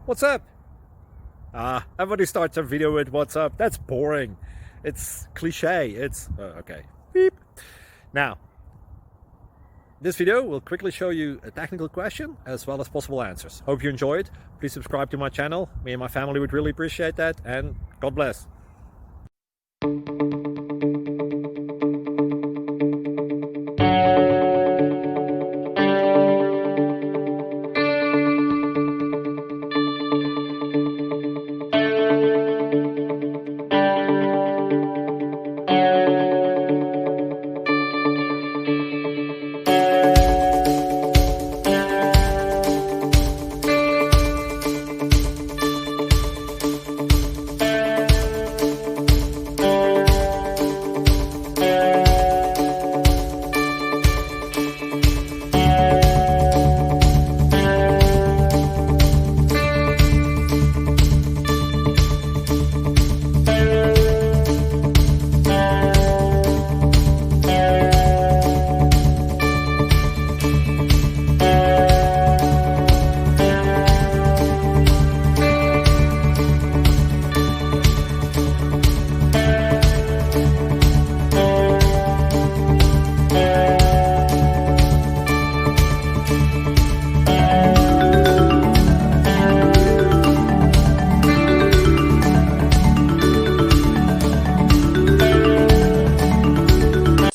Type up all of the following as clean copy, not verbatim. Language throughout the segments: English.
What's up? Everybody starts their video with what's up. That's boring. It's cliche. It's okay. Beep. Now, this video will quickly show you a technical question as well as possible answers. Hope you enjoy it. Please subscribe to my channel. Me and my family would really appreciate that, and God bless.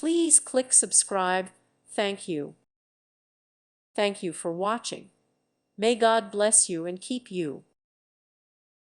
Please click subscribe. Thank you. Thank you for watching. May God bless you and keep you.